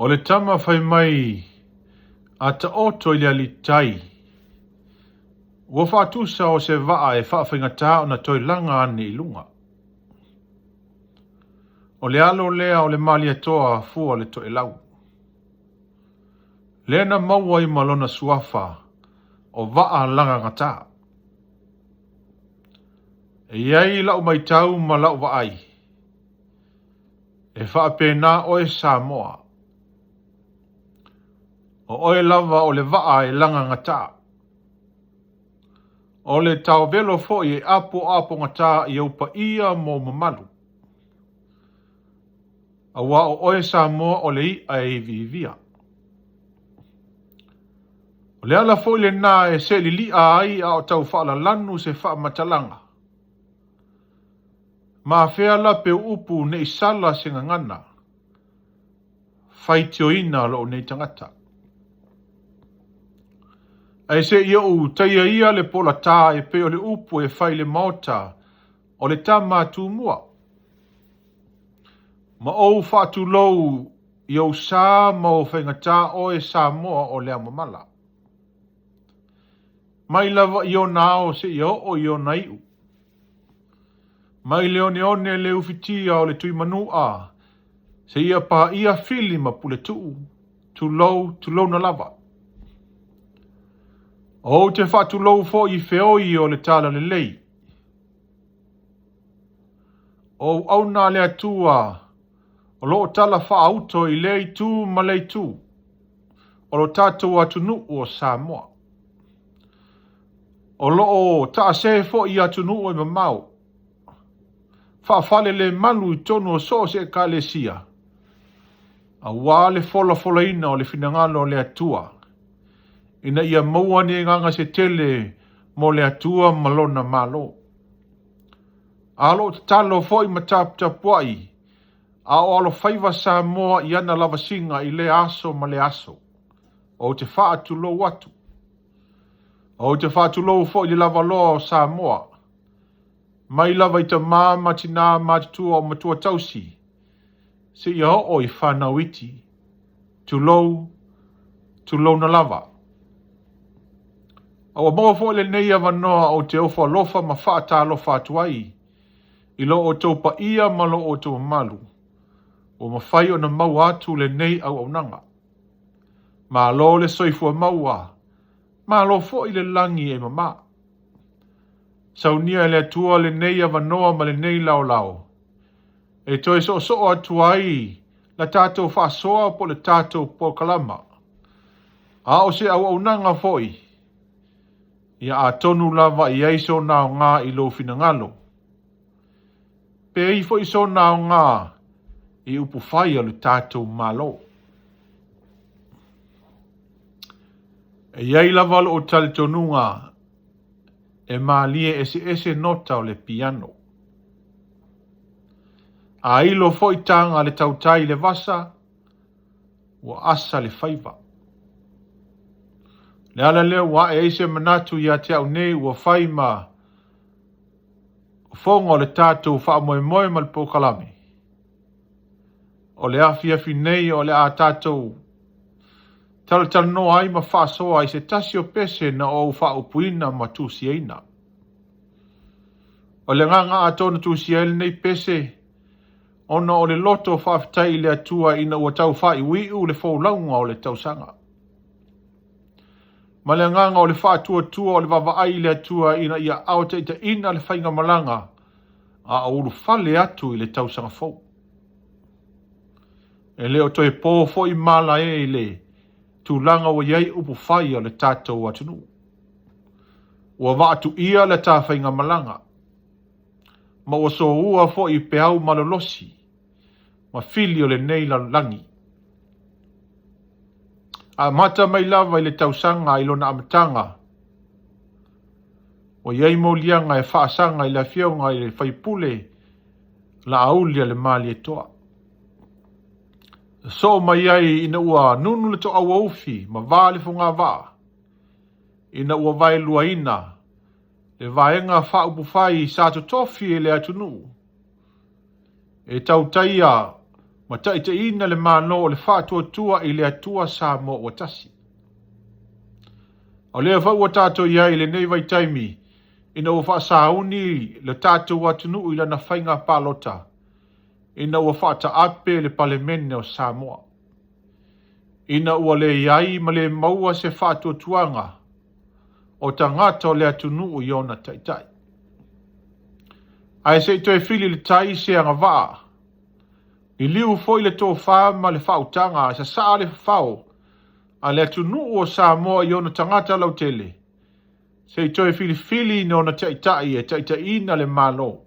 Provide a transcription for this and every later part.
O le tama fai mai a ta oto i le alitai. Ua whaatusa o se waa e whaawhingata o na toi langa ani i lunga. O le alo lea o le mali atoa fua le toi lau. Lena maua i malona suafa o waa langa ngata. E iai lau mai tau ma lau waai. E whaapena o e Samoa. O oe lava o le waa e langa ngata. O le tau velo fo i apo ngata i upa ia mo mamalu. A wa o oe Samoa o le i a e vivia. O le ala fo i le nā e se li a ai a o tau whaala lanu se wha matalanga. Ma fea la pe upu ne isala se ngangana. Fai tio ina lo nei tangata. Ai se ia u taia ia le pola tā e pe o le upu e fai le maota o le tama tu mua. Ma ou whaatu lou i au sā ma o whaingata o e Samoa o le amamala. Mai lava i o nao se i o i o naiu. Mai leone one le ufitia o le tui manua se ia pa ia fili ma pule tuu. Tu lou na lava. O te whatu lou fo i feoi o le tala lelei. O au nā lea tua o lo tala wha auto i lei tu ma lei tu. O lo tātou atunu o Samoa. O lo ta se fo i atunu o i mamau. Whaafale le malu i tonu o so se ka le sia. A wale fola ina o le finangalo o le atua. Ina ia maua ni nganga se tele mo le atua malona malo. Alo talo fo i matapuai. A o alo faiva Samoa i ana lava singa i le aso ma le aso. O te whaatu lo watu. O te whaatu lo fo i le lava loa o Samoa. Mai lava i ta māma tina mātua o matua tausi. Se ia o i whanawiti. Tu lou na lava. O mua fo le nei avanoa o te ofa lofa ma whaata lofa atuai. I lo o tau pa ia ma lo o tau malu. O ma whai o na mau atu le nei au nanga. Ma lo le soifua maua. Ma lo fo i le langi e mama. Saunia le atua le nei avanoa ma le nei lao. E toi so atuai la tātou whasoa po le tātou po kalama. A o se au nanga foi. Ia a tonu lava i eiso nao ngā i lo finangalo. Pe i foi so nao ngā i upu whai alu tātou malo. E iei lava o tale tonunga e maalie ese nota o le piano. A ilo foi tanga le tautai le vasa, wa asa le faiva. Le ala leo wa e eise manatu ia te au nei ua faima fonga o le tātou wha moe mal pokalame. O le afi nei o le a tātou tal no ai ma wha soa i se tasi o pese na o wha upuina ma tūsiaina. O le nganga a tōna tūsiaina nei pese ona o le loto whaafitai le atua ina ua tau wha i wiu le fōlaunga o le tausanga. Ma le nganga o le whaatua o le wawaai le atua ina ia aota ita ina le whainga malanga a uru whale atu i le tausanga fōu. E leo toi pō fo i mala e le tūlanga o iei upu whai o le tātou atunu. Ua waatu ia le tā whainga malanga. Ma ua so ua fo i peau malolosi. Ma fili o le nei langi. A mata mai lava i le tausanga i lona amatanga. O iei mo lianga e whaasanga i la fionga i le whaipule la aulia le mali e toa. So mai ai ina ua nunu le to awa ufi ma vale funga va. Ina ua vai lua ina. Le vaenga wha upu whai sa to tofi e le atunu. E tautaia Ma te ina le mano o le whātua i le atua sa mo o tasi. O lea whau o tātou iai le nei vai taimi, ina ua whaasauni le tātou atunu i lana whainga pālota, ina ua whaata ape le palemene o Samoa. Ina ua le iai ma le maua se whātua tuanga, o tangata o le atunu i ona taitai. Ai se toi fili le tai se anga waa, i liu foi le tō whama le whautanga, sa saa le whao, a le atunu o Samoa i ona tangata lau tele, se toi fili na ona taitai e taitai ina le malo.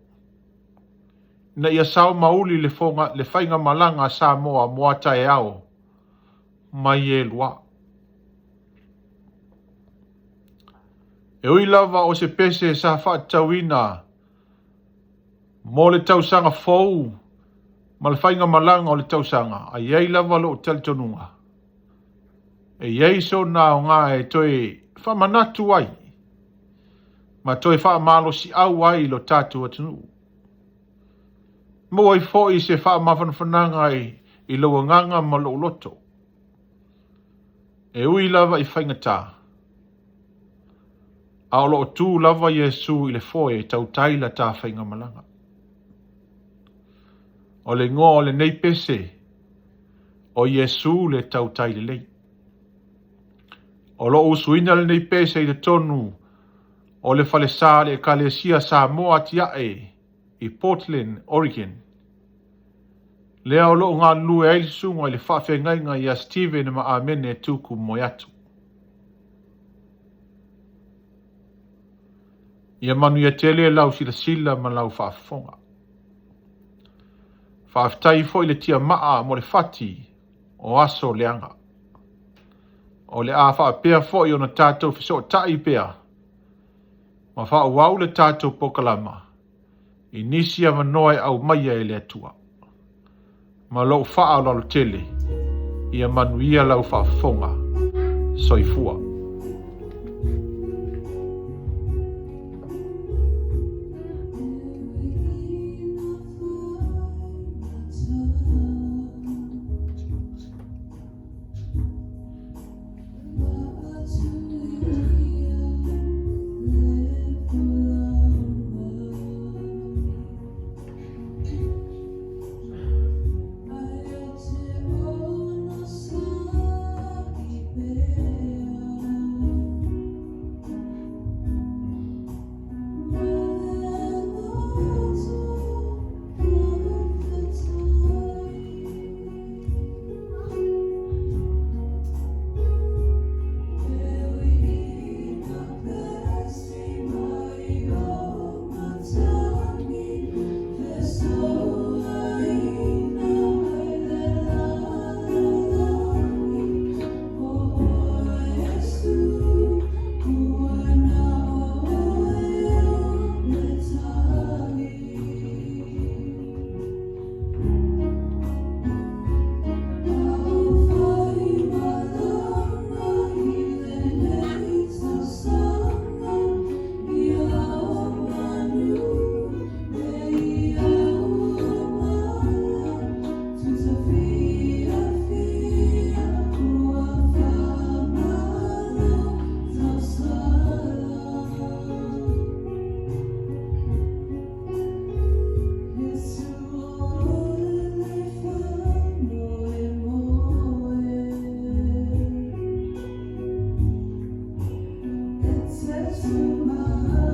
Na ia sao mauli le whainga malanga Samoa moata e ao, mai e lua. E ui lava o se pese sa whaatauina, mo le tausanga fou, ma le whainga malanga o le tausanga, a iei lava lo talitonunga. E iei so na o ngā e toi whamanatu ai, ma toi whaamalo si au ai lo tātu atunu. Mo ai foi se whaamawhanawhananga i lo nganga ma lo loto. E ui lava i whainga tā. A o lo tū lava Iesu i le foe tautai la tā whainga malanga. O le ngō le nei pese, o Iesu le tautai le lei. O lo usuina le nei pese i le tonu, o le whalesa le kalesia Samoa tiae i Portland, Oregon. Lea o lo ngā lue ailisunga i le whawhengainga i a Steven ma amene tuku moiatu. Ia manu ia tele lau sila ma lau whaafonga. Whaaftai foi le tia maa mo le whati o aso leanga. O le a whaapea foi o na tātou whiso tai pea. Ma whaawau le tātou pokalama. I nisi ama noe au maia e le atua. Ma lo whaa lalo tele. Ia manu ia lau whaafonga. Soifua. It's a